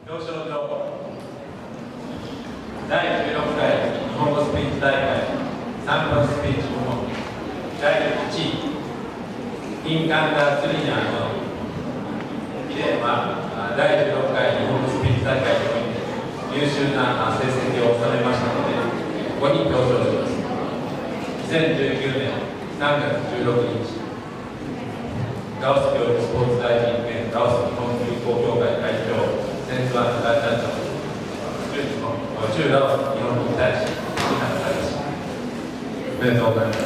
表彰状第16回日本語スピーチ大会3分スピーチ部門第1位インカンターツリーナーの記念は第16回日本語スピーチ大会において優秀な成績を収めましたのでここに表彰します。2019年3月16日ガオス教育スポーツ大臣兼ガオス日本友好協会会長センスワン大団長中ラオス日本に対し批判されました。おめでとうございます。